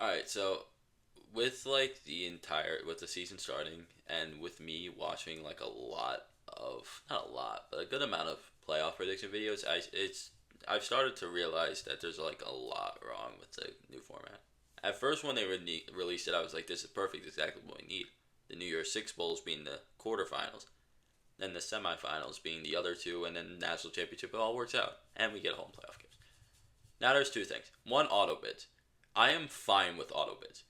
All right, so with the season starting and with me watching like a lot of not a lot, but a good amount of playoff prediction videos, I've started to realize that there's like a lot wrong with the new format. At first, when they released it, I was like, "This is perfect, exactly what we need." The New Year's Six bowls being the quarterfinals, then the semifinals being the other two, and then the national championship. It all works out, and we get home playoff games. Now there's two things. One, auto bids. I am fine with auto bids.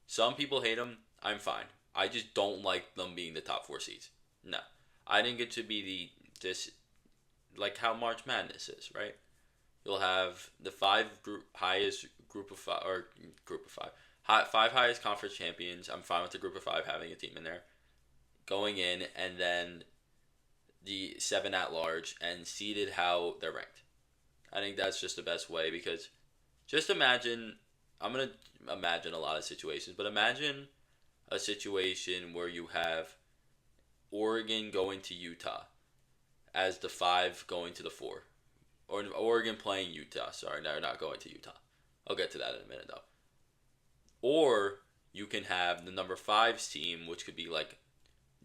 Some people hate them. I'm fine. I just don't like them being the top four seeds. No, I think it should be this like how March Madness is, right? You'll have the highest group of five or group of five, five highest conference champions. I'm fine with the group of five having a team in there going in, and then the seven at large and seeded how they're ranked. I think that's just the best way because just imagine. I'm gonna imagine a lot of situations, but imagine a situation where you have Oregon going to Utah as the five going to the four, or Oregon playing Utah. Sorry, they're not going to Utah. I'll get to that in a minute though. Or you can have the number fives team, which could be like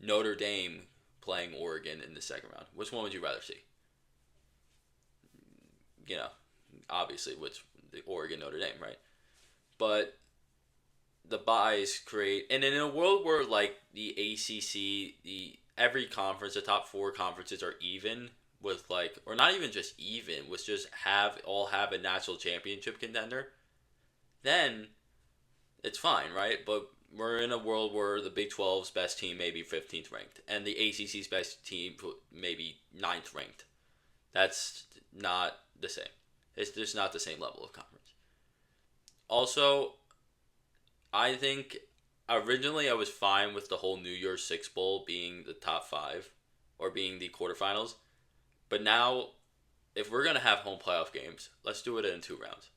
Notre Dame playing Oregon in the second round. Which one would you rather see? You know, obviously, which the Oregon Notre Dame, right? But the buys create, and in a world where like the ACC, the every conference, the top four conferences are even with like, or not even just even, with just have a national championship contender, then it's fine, right? But we're in a world where the Big 12's best team may be 15th ranked, and the ACC's best team maybe ninth ranked. That's not the same. It's just not the same level of conference. Also, I think originally I was fine with the whole New Year's Six Bowl being the top five or being the quarterfinals. But now, if we're going to have home playoff games, let's do it in two rounds.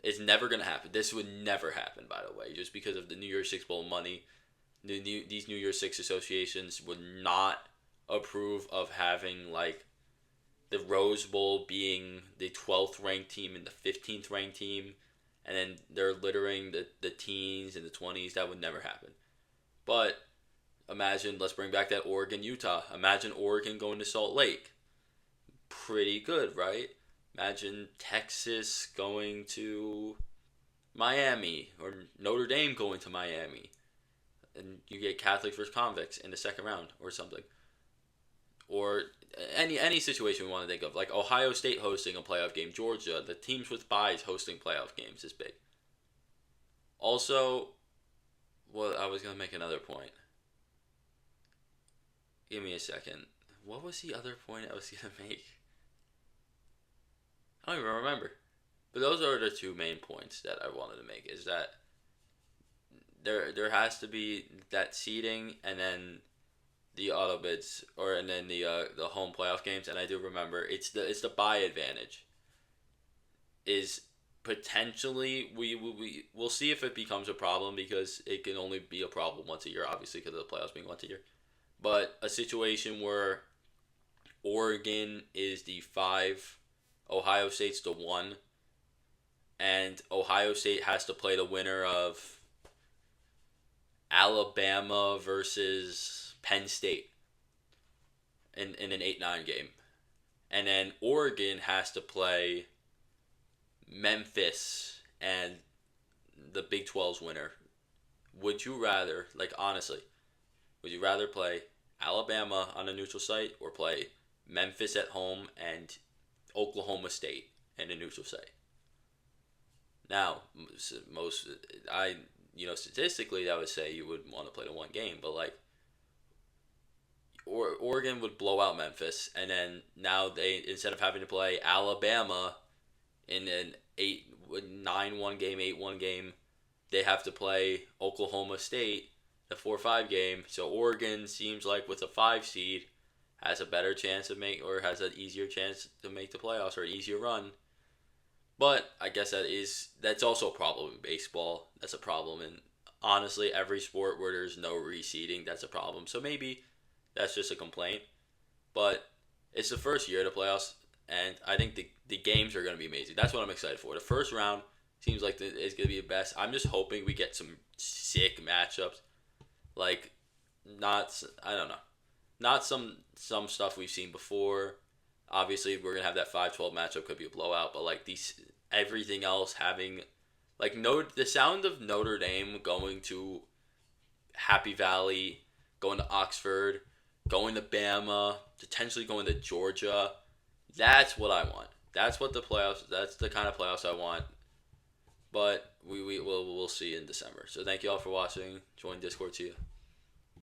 It's never going to happen. This would never happen, by the way, just because of the New Year's Six Bowl money. These New Year's Six associations would not approve of having, like, the Rose Bowl being the 12th ranked team and the 15th ranked team, and then they're littering the teens and the 20s. That would never happen. But imagine, let's bring back that Oregon Utah. Imagine Oregon going to Salt Lake. Pretty good, right? Imagine Texas going to Miami or Notre Dame going to Miami. And you get Catholics versus convicts in the second round or something. Or any situation we want to think of, like Ohio State hosting a playoff game, Georgia, the teams with byes hosting playoff games is big. Also, well, I was gonna make another point. Give me a second. What was the other point I was gonna make? I don't even remember. But those are the two main points that I wanted to make. Is that there has to be that seeding, and then the auto bids, or and then the home playoff games. And I do remember it's the buy advantage is potentially we'll see if it becomes a problem because it can only be a problem once a year, obviously because of the playoffs being once a year. But a situation where Oregon is the five, Ohio State's the one, and Ohio State has to play the winner of Alabama versus Penn State in an 8-9 game. And then Oregon has to play Memphis and the Big 12's winner. Would you rather, like honestly, would you rather play Alabama on a neutral site or play Memphis at home and Oklahoma State in a neutral site? Now, most I statistically I would say you would want to play the one game, but like Oregon would blow out Memphis, and then now they, instead of having to play Alabama in an 8-9-1 game, 8-1 game, they have to play Oklahoma State, the 4-5 game. So Oregon seems like with a 5 seed has a better chance to make, or has an easier chance to make the playoffs, or an easier run. But I guess that's also a problem in baseball. That's a problem in honestly every sport where there's no reseeding. That's a problem. So maybe that's just a complaint. But it's the first year of the playoffs, and I think the games are going to be amazing. That's what I'm excited for. The first round, seems like it's gonna be the best. I'm just hoping we get some sick matchups, like not I don't know, not some stuff we've seen before. Obviously, we're gonna have that 5-12 matchup, could be a blowout, but like these everything else having like the sound of Notre Dame going to Happy Valley, going to Oxford, going to Bama, potentially going to Georgia. That's what I want. That's what the playoffs. That's the kind of playoffs I want. But we'll see in December. So thank you all for watching. Join Discord. See you.